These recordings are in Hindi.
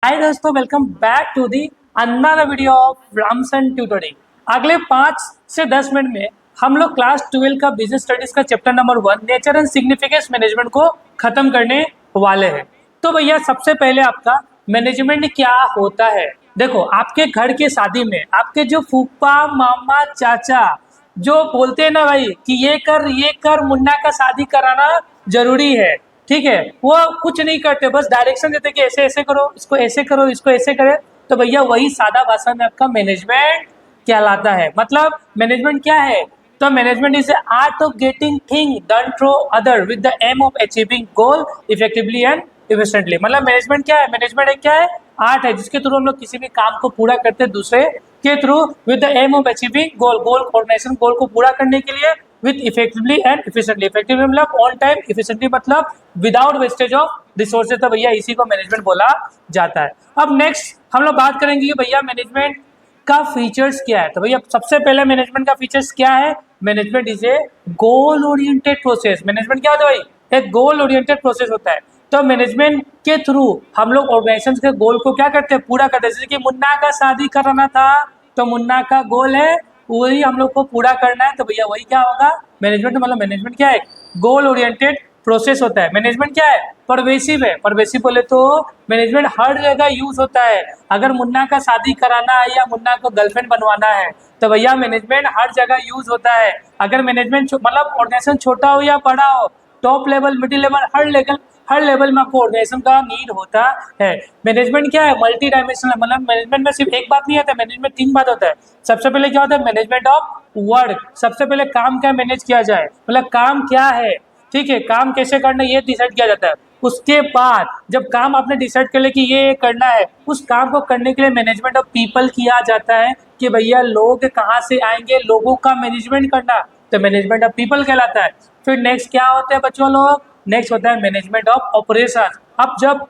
हाय दोस्तों, welcome back to the another video of रामसन ट्यूटोरियल। अगले 5 से 10 मिनट में हम लोग क्लास 12 का बिजनेस स्टडीज का chapter number 1 nature and significance management को खत्म करने वाले हैं। तो भैया सबसे पहले आपका मैनेजमेंट क्या होता है। देखो, आपके घर के शादी में आपके जो फूफा मामा चाचा जो बोलते हैं ना भाई कि ये कर मुन्ना का शादी कराना जरूरी है, ठीक है, वो कुछ नहीं करते, बस डायरेक्शन देते कि ऐसे ऐसे करो, इसको ऐसे करो, इसको ऐसे करे। तो भैया वही सादा भाषा में आपका मैनेजमेंट कहलाता है। मतलब मैनेजमेंट क्या है? तो management is art of getting thing done through other with the aim of achieving goal effectively and efficiently. मतलब मैनेजमेंट क्या है? मैनेजमेंट एक क्या है? आर्ट है जिसके थ्रू हम लोग किसी भी काम को पूरा करते हैं दूसरे के through with the aim of achieving goal. Organization goal को पूरा करने के लिए with effectively and efficiently. Effectively मतलब ऑन टाइम, इफिशिएंटली मतलब विदाउट वेस्टेज ऑफ रिसोर्सेज। तो भैया इसी को मैनेजमेंट बोला जाता है। अब नेक्स्ट हम लोग बात करेंगे कि भैया मैनेजमेंट का फीचर्स क्या है। तो भैया सबसे पहले मैनेजमेंट का फीचर्स क्या है? Management is a goal oriented process. Management क्या होता है भाई? एक गोल ओरिएंटेड प्रोसेस होता है। तो मैनेजमेंट के थ्रू हम लोग ऑर्गेनाइजेशन के गोल को क्या करते हैं? पूरा करते हैं। जैसे कि मुन्ना का शादी कराना था, तो मुन्ना का गोल है वही हम लोग को पूरा करना है। तो भैया वही क्या होगा? मैनेजमेंट। मतलब मैनेजमेंट क्या है? गोल ओरिएंटेड प्रोसेस होता है। मैनेजमेंट क्या है? परवेसिव है। परवेसिव बोले तो मैनेजमेंट हर जगह यूज होता है। अगर मुन्ना का शादी कराना है या मुन्ना को गर्लफ्रेंड बनवाना है तो भैया मैनेजमेंट हर जगह यूज होता है। अगर मैनेजमेंट मतलब ऑर्गेनाइजेशन छोटा हो या बड़ा हो, टॉप लेवल, मिडिल लेवल, हर लेवल में आपको ऑर्गेनाइजेशन का नीड होता है। मैनेजमेंट क्या है? Multi dimensional. मतलब मैनेजमेंट में सिर्फ एक बात नहीं आता, मैनेजमेंट 3 बात होता है। सबसे पहले क्या होता है? Management of work. सबसे पहले काम क्या मैनेज किया जाए, मतलब काम क्या है, ठीक है, काम कैसे करना ये डिसाइड किया जाता है। उसके बाद जब काम आपने डिसाइड कर लिया कि ये करना है, उस काम को करने के लिए मैनेजमेंट ऑफ पीपल किया जाता है कि भैया लोग कहाँ से आएंगे, लोगों का मैनेजमेंट करना, तो मैनेजमेंट ऑफ पीपल कहलाता है। फिर नेक्स्ट क्या होता है बच्चों लोग? नेक्स्ट होता है मैनेजमेंट ऑफ ऑपरेशन। अब जब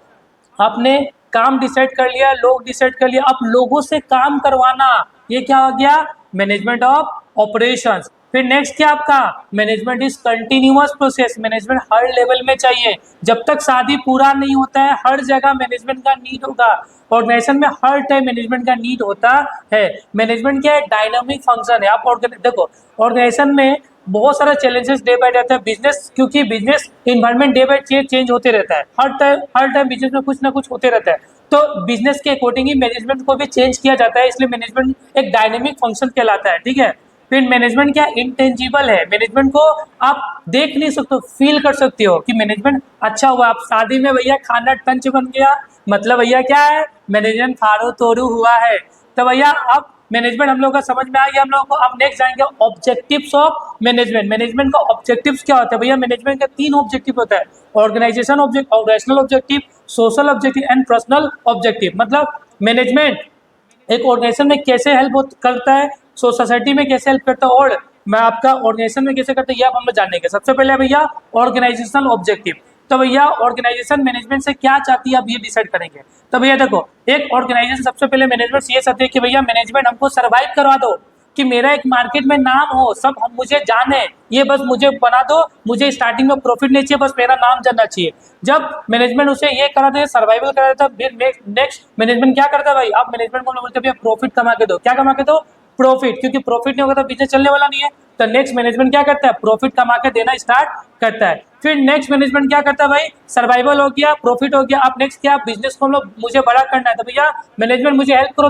आपने काम डिसाइड कर लिया, लोग डिसाइड कर लिया, अब लोगों से काम करवाना, ये क्या हो गया? Management of operations. फिर नेक्स्ट क्या आपका? Management is continuous process. Management her level में चाहिए। जब तक शादी पूरा नहीं होता है हर जगह मैनेजमेंट का नीड होगा। ऑर्गेनाइजेशन में हर टाइम मैनेजमेंट का नीड होता है। मैनेजमेंट क्या है? डायनामिक फंक्शन है। आप देखो, ऑर्गेनाइजेशन में बहुत सारा चैलेंजेस डे बाय डे आता है। बिजनेस, क्योंकि business environment day by day change होते रहता है। हर टाइम बिजनेस में कुछ ना कुछ होते रहता है। तो बिजनेस के अकॉर्डिंग ही मैनेजमेंट को भी चेंज किया जाता है, इसलिए मैनेजमेंट एक डायनेमिक फंक्शन कहलाता है, ठीक है। फिर मैनेजमेंट क्या? इंटेंजिबल है। मैनेजमेंट को आप देख नहीं सकते, फील कर सकते हो कि मैनेजमेंट अच्छा हुआ। आप शादी में भैया खाना टंच बन गया, मतलब भैया क्या है? मैनेजमेंट फाड़ू तोड़ू हुआ है। तो भैया अब मैनेजमेंट हम लोग का समझ में आ गया हम लोग को। अब नेक्स्ट जाएंगे ऑब्जेक्टिव्स ऑफ मैनेजमेंट। मैनेजमेंट का ऑब्जेक्टिव्स क्या होता है भैया? मैनेजमेंट का 3 ऑब्जेक्टिव होता है। Organisation objective, organisational objective, social objective and personal objective. मतलब मैनेजमेंट एक ऑर्गेनाइजेशन में कैसे हेल्प करता है, सोसाइटी में कैसे हेल्प करता है, और मैं आपका ऑर्गेनाइजेशन में कैसे करता है, ये आप हमें जानेंगे। सबसे पहले भैया ऑर्गेनाइजेशनल ऑब्जेक्टिव। तो भैया ऑर्गेनाइजेशन मैनेजमेंट से क्या चाहती है आप ये डिसाइड करेंगे। तो भैया देखो, एक ऑर्गेनाइजेशन सबसे पहले मैनेजमेंट ये चाहती है कि भैया मैनेजमेंट हमको सर्वाइव करवा दो, कि मेरा एक मार्केट में नाम हो, सब हम मुझे जाने, ये बस मुझे बना दो, मुझे स्टार्टिंग में प्रॉफिट नहीं चाहिए, बस मेरा नाम जानना चाहिए। जब मैनेजमेंट उसे ये करा दे, सर्वाइवल करा देता, फिर नेक्स्ट मैनेजमेंट क्या करता है भाई? आप मैनेजमेंट को बोलते भैया प्रॉफिट कमा के दो। क्या कमा के दो? प्रॉफिट। क्योंकि प्रॉफिट नहीं होगा तो बिजनेस चलने वाला नहीं है। तो नेक्स्ट मैनेजमेंट क्या करता है? प्रॉफिट कमा के देना स्टार्ट करता है। फिर नेक्स्ट मैनेजमेंट क्या करता है भाई? सर्वाइवल हो गया, प्रॉफिट हो गया, अब नेक्स्ट क्या? बिजनेस को मुझे बड़ा करना है, तो भैया मैनेजमेंट मुझे हेल्प करो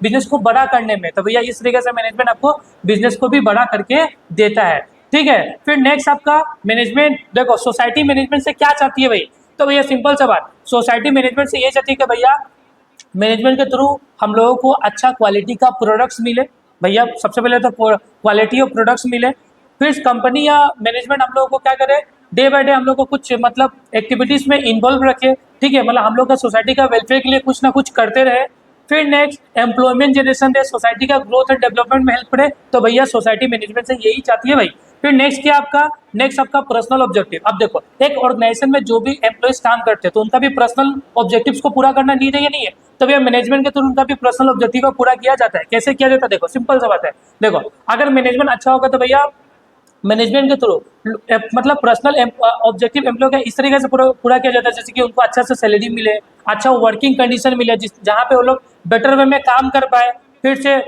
बिजनेस को बड़ा करने में। तो भैया इस तरीके से मैनेजमेंट आपको बिजनेस को भी बड़ा करके देता है, ठीक है। फिर नेक्स्ट आपका मैनेजमेंट, देखो सोसाइटी मैनेजमेंट से क्या चाहती है भाई? तो भैया सिंपल सा बात, सोसाइटी मैनेजमेंट से ये चाहती है कि भैया मैनेजमेंट के थ्रू हम लोगों को अच्छा क्वालिटी का प्रोडक्ट्स मिले। भैया सबसे पहले तो क्वालिटी ऑफ प्रोडक्ट्स मिले। फिर कंपनी या मैनेजमेंट हम लोगों को क्या करे? डे बाय डे हम लोग को कुछ मतलब एक्टिविटीज़ में इन्वॉल्व रखे, ठीक है, मतलब हम लोग का सोसाइटी का वेलफेयर के लिए कुछ ना कुछ करते रहे। फिर नेक्स्ट एम्प्लॉयमेंट जनरेशन दे, सोसाइटी का ग्रोथ एंड डेवलपमेंट में हेल्प करे। तो भैया सोसाइटी मैनेजमेंट से यही चाहती है भाई। फिर नेक्स्ट क्या आपका? नेक्स्ट आपका पर्सनल ऑब्जेक्टिव। अब देखो, एक ऑर्गेनाइजेशन में जो भी एम्प्लॉयज काम करते हैं तो उनका भी पर्सनल ऑब्जेक्टिव्स को पूरा करना नीड है या नहीं है? तो भैया मैनेजमेंट के थ्रू उनका भी पर्सनल ऑब्जेक्टिव को पूरा किया जाता है। कैसे किया जाता है? देखो सिंपल सा बात है। देखो, अगर मैनेजमेंट अच्छा होगा तो भैया मैनेजमेंट के थ्रू मतलब पर्सनल ऑब्जेक्टिव एम्प्लॉय का इस तरीके से पूरा किया जाता है, जैसे कि उनको अच्छा से सैलरी मिले, अच्छा वर्किंग कंडीशन मिले जहाँ पे वो लोग बेटर वे में काम कर पाए। फिर से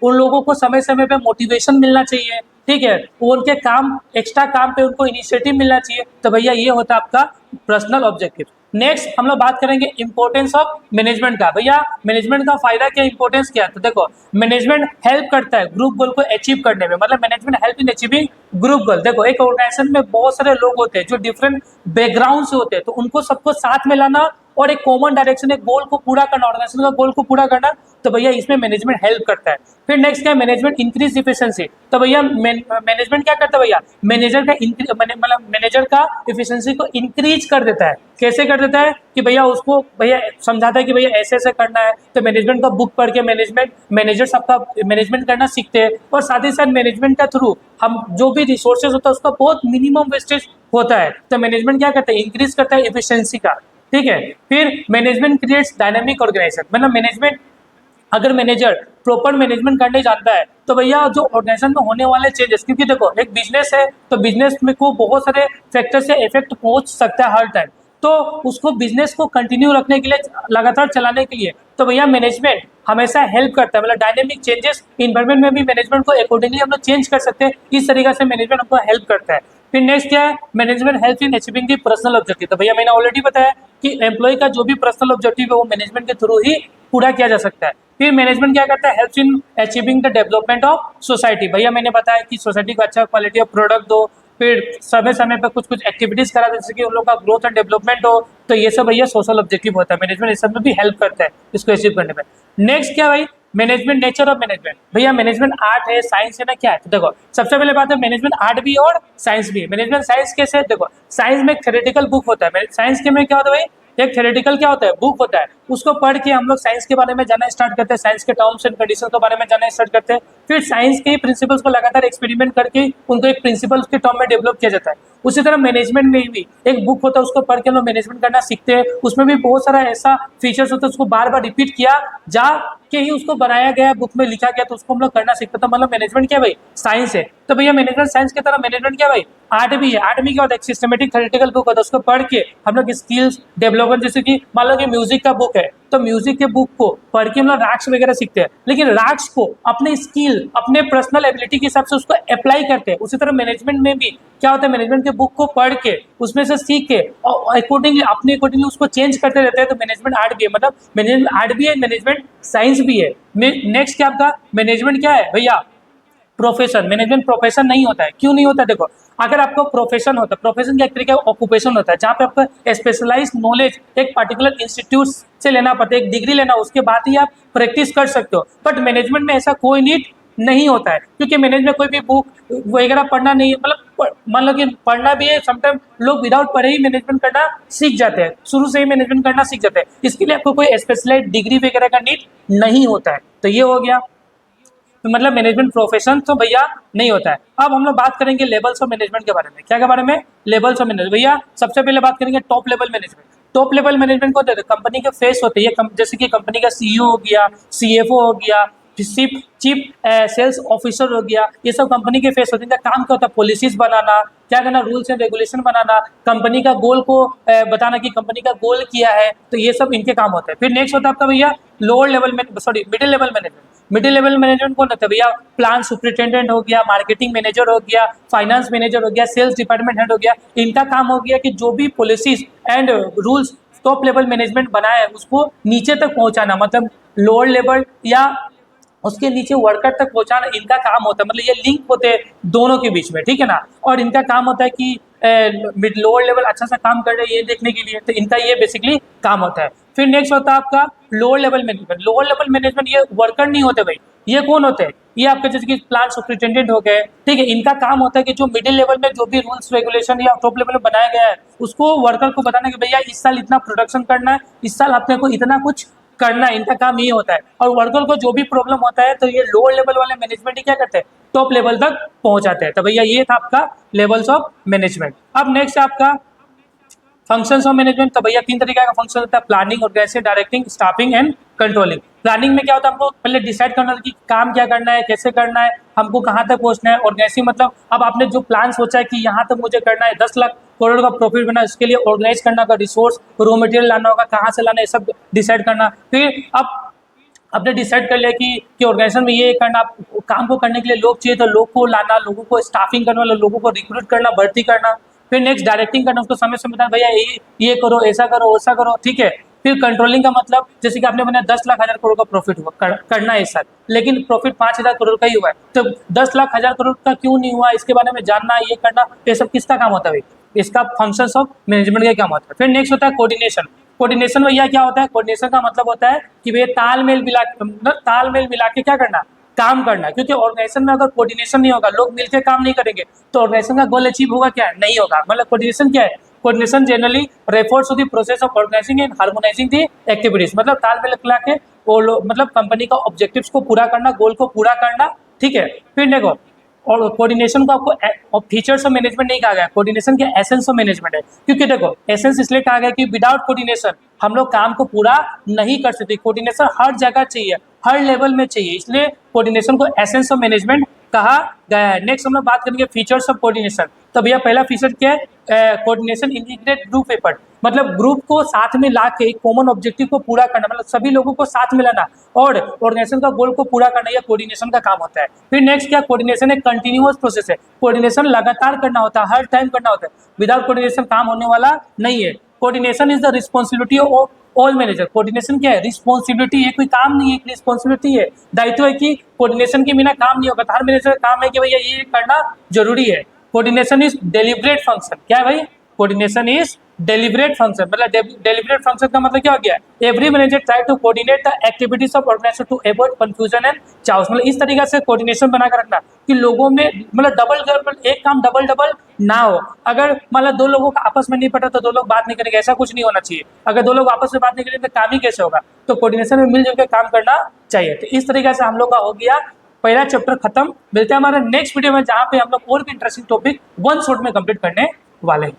उन लोगों को समय समय पे मोटिवेशन मिलना चाहिए, ठीक है, वो उनके काम एक्स्ट्रा काम पे उनको इनिशिएटिव मिलना चाहिए। तो भैया ये होता है आपका पर्सनल ऑब्जेक्टिव। नेक्स्ट हम लोग बात करेंगे इंपॉर्टेंस ऑफ मैनेजमेंट का। भैया मैनेजमेंट का फायदा क्या, इंपॉर्टेंस क्या है? तो देखो मैनेजमेंट हेल्प करता है ग्रुप गोल को अचीव करने में, मतलब management help in achieving group गोल। देखो एक ऑर्गेनाइजेशन में बहुत सारे लोग होते हैं जो डिफरेंट बैकग्राउंड से होते हैं, तो उनको सबको साथ में लाना और एक कॉमन डायरेक्शन, एक गोल को पूरा करना, ऑर्गेनाइजेशन का गोल को पूरा करना, तो भैया इसमें मैनेजमेंट हेल्प करता है। फिर नेक्स्ट क्या है, मैनेजमेंट इंक्रीज इफिशिएंसी। तो भैया मैनेजमेंट क्या करता है, भैया मैनेजर का मतलब मैनेजर का इफिशिएंसी को इंक्रीज कर देता है। कैसे कर देता है कि भैया उसको भैया समझाता है कि भैया ऐसे ऐसे करना है, तो मैनेजमेंट का बुक पढ़ के मैनेजर सबका मैनेजमेंट करना सीखते हैं। और साथ ही साथ मैनेजमेंट का थ्रू हम जो भी रिसोर्सेज होता है उसका बहुत मिनिमम वेस्टेज होता है। तो मैनेजमेंट क्या करता है, इंक्रीज करता है इफिशिएंसी का, ठीक है। फिर मैनेजमेंट क्रिएट्स डायनामिक ऑर्गेनाइजेशन, मतलब मैनेजमेंट अगर मैनेजर प्रॉपर मैनेजमेंट करने जानता है तो भैया जो ऑर्गेनाइजेशन में होने वाले चेंजेस, क्योंकि देखो एक बिजनेस है तो बिजनेस में को बहुत सारे फैक्टर से इफेक्ट पहुंच सकता है हर टाइम, तो उसको बिजनेस को कंटिन्यू रखने के लिए, लगातार चलाने के लिए, तो भैया मैनेजमेंट हमेशा हेल्प करता है। मतलब डायनेमिक चेंजेस इन्वायरमेंट में भी मैनेजमेंट को अकॉर्डिंगली हम लोग चेंज कर सकते हैं, इस तरीके से मैनेजमेंट हमको हेल्प करता है। फिर नेक्स्ट क्या है, management help in achieving the personal objective. तो भैया मैंने ऑलरेडी बताया कि एम्प्लॉय का जो भी पर्सनल ऑब्जेक्टिव है वो मैनेजमेंट के थ्रू ही पूरा किया जा सकता है। फिर मैनेजमेंट क्या करता है, helps in achieving the development of society. भैया मैंने बताया कि सोसाइटी को अच्छा क्वालिटी ऑफ प्रोडक्ट दो, फिर समय समय पर कुछ कुछ एक्टिविटीज करा दो जिससे कि उन लोग का ग्रोथ एंड डेवलपमेंट हो, तो ये सब भैया सोशल ऑब्जेक्टिव होता है। मैनेजमेंट इस सब में भी हेल्प करता है इसको अचीव करने में। नेक्स्ट क्या भाई, मैनेजमेंट नेचर ऑफ मैनेजमेंट। भैया मैनेजमेंट आर्ट है, साइंस है ना, क्या है? तो देखो सबसे पहले बात है मैनेजमेंट आर्ट भी है और साइंस भी है। मैनेजमेंट साइंस कैसे है, देखो साइंस में एक थ्योरेटिकल बुक होता है, साइंस के में क्या होता है भाई, एक थ्योरेटिकल क्या होता है, बुक होता है, उसको पढ़ के हम लोग साइंस के बारे में जानना स्टार्ट करते हैं, साइंस के टर्म्स एंड कंडीशन के बारे में जानना स्टार्ट करते हैं। फिर साइंस के प्रिंसिपल्स को लगातार एक्सपेरिमेंट करके उनको एक प्रिंसिपल्स के टर्म में डेवलप किया जाता है। उसी तरह मैनेजमेंट में भी एक बुक होता है, उसको पढ़ के हम लोग मैनेजमेंट करना सीखते हैं। उसमें भी बहुत सारा ऐसा फीचर्स होता है, उसको बार बार रिपीट किया जा के ही उसको बनाया गया, बुक में लिखा गया, तो उसको हम लोग करना सीखते हैं। तो मतलब मैनेजमेंट क्या भाई, साइंस है। तो भैया मैनेजमेंट साइंस की तरह मैनेजमेंट क्या भाई, आर्ट भी है। आर्ट में क्या होता है, एक सिस्टमेटिक थ्योरेटिकल बुक होता है, उसको पढ़ के हम लोग स्किल्स डेवलपमेंट, जैसे कि मान लो कि म्यूजिक का बुक है तो म्यूजिक के बुक को पढ़ के हम लोग राग्स वगैरह सीखते हैं, लेकिन राग्स को अपने स्किल अपने पर्सनल एबिलिटी के हिसाब से उसको अप्लाई करते हैं। उसी तरह मैनेजमेंट में भी क्या होता है, मैनेजमेंट के बुक को पढ़ के उसमें से सीख के और अकॉर्डिंगली अपने अकॉर्डिंगली उसको चेंज करते रहते हैं। तो मैनेजमेंट आर्ट भी है, मतलब मैनेजमेंट आर्ट भी है, मैनेजमेंट साइंस भी है। नेक्स्ट क्या आपका मैनेजमेंट क्या है भैया, प्रोफेशन। मैनेजमेंट प्रोफेशन नहीं होता है, क्यों नहीं होता, देखो अगर आपको प्रोफेशन होता है, प्रोफेशन क्या एक तरीके का ऑक्यूपेशन होता है जहाँ पे आपको स्पेशलाइज नॉलेज एक पर्टिकुलर इंस्टीट्यूट से लेना पड़ता है, एक डिग्री लेना, उसके बाद ही आप प्रैक्टिस कर सकते हो। बट मैनेजमेंट में ऐसा कोई नीड नहीं होता है, क्योंकि मैनेजमेंट कोई भी बुक वगैरह पढ़ना नहीं है, मतलब मान लो कि पढ़ना भी है, समटाइम लोग विदाउट पढ़े ही मैनेजमेंट करना सीख जाते हैं, शुरू से ही मैनेजमेंट करना सीख जाते हैं। इसके लिए आपको कोई स्पेशलाइज डिग्री वगैरह का नीड नहीं होता है। तो ये हो गया, तो मतलब मैनेजमेंट प्रोफेशन तो भैया नहीं होता है। अब हम लोग बात करेंगे लेवल्स ऑफ मैनेजमेंट के बारे में। क्या के बारे में, लेवल्स ऑफ मैनेजमेंट। भैया सबसे पहले बात करेंगे top level management. Top level management को होता है कंपनी के फेस होते हैं, जैसे कि कंपनी का सीईओ हो गया, सीएफओ हो गया, चीफ सेल्स ऑफिसर हो गया, ये सब कंपनी के फेस होते हैं। इनका काम क्या होता है, पॉलिसीज बनाना, क्या करना, rules and regulation banana, company का गोल को बताना कि कंपनी का गोल किया है, तो ये सब इनके काम होते हैं। फिर नेक्स्ट होता है आपका भैया लोअर लेवल में, sorry middle level management. Middle level management कौन होता है भैया, प्लान सुपरिटेंडेंट हो गया, मार्केटिंग मैनेजर हो गया, फाइनेंस मैनेजर हो गया, सेल्स डिपार्टमेंट हेड हो गया। इनका काम हो गया कि जो भी policies and rules top level management बनाया है उसको नीचे तक पहुंचाना, मतलब लोअर लेवल या उसके नीचे वर्कर तक पहुंचाना इनका काम होता है। मतलब ये लिंक होते हैं दोनों के बीच में, ठीक है ना। और इनका काम होता है कि मिड लोअर लेवल अच्छा सा काम कर रहे हैं ये देखने के लिए, तो इनका ये बेसिकली काम होता है। फिर नेक्स्ट होता है आपका lower level management. Lower level management ये वर्कर नहीं होते भाई, ये कौन होते हैं, ये आपके जैसे कि प्लान सुपरिटेंडेंट हो गए, ठीक है। इनका काम होता है कि जो मिडिल लेवल में जो भी रूल्स रेगुलेशन या टॉप लेवल में बनाया गया है उसको वर्कर को बताना कि भैया इस साल इतना प्रोडक्शन करना है, इस साल अपने को इतना कुछ करना है, इनका काम ये होता है। और वर्कर को जो भी प्रॉब्लम होता है तो ये लोअर लेवल वाले मैनेजमेंट ही क्या करते हैं, टॉप लेवल तक पहुंचाते हैं। तो भैया ये था आपका लेवल्स ऑफ मैनेजमेंट। अब नेक्स्ट आपका फंक्शंस ऑफ मैनेजमेंट। तो भैया तीन तरीके का फंक्शन होता है, planning, organising, directing, staffing and controlling. Planning में क्या होता है, हमको पहले डिसाइड करना है कि काम क्या करना है, कैसे करना है, हमको कहाँ तक पहुंचना है। ऑर्गेनाइजिंग मतलब अब आपने जो प्लान सोचा है कि यहाँ तक मुझे करना है, 10 लाख करोड़ का प्रॉफिट बना, इसके लिए ऑर्गेनाइज करना होगा, रिसोर्स रॉ मटेरियल लाना होगा, कहाँ से लाना है सब डिसाइड करना। फिर अब आपने डिसाइड कर लिया कि ऑर्गेनाइजेशन में ये करना, काम को करने के लिए लोग चाहिए तो लोग को लाना, लोगों को स्टाफिंग करना, लोगों को रिक्रूट करना, भर्ती करना। फिर नेक्स्ट डायरेक्टिंग करना, उसको समय समय बताना भैया ये करो, ऐसा करो, वैसा करो, ठीक है। फिर कंट्रोलिंग का मतलब जैसे कि आपने बनाया 10,00,000 करोड़ का प्रॉफिट हुआ करना है इस साल, लेकिन प्रॉफिट 5,000 करोड़ का ही हुआ है, तो 10,00,000 करोड़ का क्यों नहीं हुआ, इसके बारे में जानना, ये करना, ये सब किसका काम होता है भाई? इसका फंक्शंस ऑफ मैनेजमेंट का काम होता है। फिर नेक्स्ट होता है कोऑर्डिनेशन। कोऑर्डिनेशन भैया क्या होता है? कोऑर्डिनेशन का मतलब होता है कि भैया तालमेल मिला के क्या करना, काम करना। क्योंकि ऑर्गेनाइजेशन में अगर कोऑर्डिनेशन नहीं होगा, लोग मिलकर काम नहीं करेंगे, तो ऑर्गेनाइजेशन का गोल अचीव होगा क्या? नहीं होगा। मतलब कोऑर्डिनेशन क्या है? Coordination generally refers to the process of organising and harmonising the activities. मतलब तालमेल मिला के वो मतलब कंपनी का ऑब्जेक्टिव्स को पूरा करना, गोल को पूरा करना, ठीक है। फिर देखो, और कोऑर्डिनेशन को आपको फीचर्स ऑफ मैनेजमेंट नहीं कहा गया, कोऑर्डिनेशन के एसेंस ऑफ मैनेजमेंट है। क्योंकि देखो, एसेंस इसलिए कहा गया कि विदाउट कोऑर्डिनेशन हम लोग काम को पूरा नहीं कर सकते। कोऑर्डिनेशन हर जगह चाहिए, हर लेवल में चाहिए, इसलिए कोऑर्डिनेशन को एसेंस ऑफ मैनेजमेंट कहा गया है। नेक्स्ट हम लोग बात करेंगे फीचर्स ऑफ कोऑर्डिनेशन। तो भैया पहला फीचर क्या है? Coordination integrate group effort. मतलब ग्रुप को साथ में ला के कॉमन ऑब्जेक्टिव को पूरा करना, मतलब सभी लोगों को साथ में लाना और ऑर्गेनाइजेशन का गोल को पूरा करना, यह कोऑर्डिनेशन का काम होता है। फिर नेक्स्ट क्या? कोऑर्डिनेशन एक कंटिन्यूअस प्रोसेस है। कोऑर्डिनेशन लगातार करना होता है, हर टाइम करना होता है। विदाउट कोऑर्डिनेशन काम होने वाला नहीं है। Coordination is the responsibility of all manager. Coordination क्या है? रिस्पॉन्सिबिलिटी है, कोई काम नहीं है, एक रिस्पॉन्सिबिलिटी है, दायित्व है कि कोऑर्डिनेशन के बिना काम नहीं होगा। हर मैनेजर का काम है कि भैया ये करना जरूरी है। Coordination is deliberate function. क्या है भाई? Coordination is deliberate function. मतलब डेलिब्रेट फंक्शन का मतलब क्या हो गया? Every manager try to coordinate the activities of organisation to avoid confusion and chaos. मतलब इस तरीके से कोऑर्डिनेशन बनाकर रखना कि लोगों में मतलब एक काम डबल ना हो। अगर मतलब दो लोगों का आपस में नहीं पटा तो दो लोग बात नहीं करेंगे, ऐसा कुछ नहीं होना चाहिए। अगर दो लोग आपस में बात नहीं करेंगे तो काम ही कैसे होगा? तो कोऑर्डिनेशन में मिलजुल के काम करना चाहिए। तो इस तरीके से हम लोग का हो गया पहला चैप्टर खत्म। मिलते हैं हमारे नेक्स्ट वीडियो में, जहाँ पे हम लोग और भी इंटरेस्टिंग टॉपिक वन शॉट में कंप्लीट करने वाले हैं।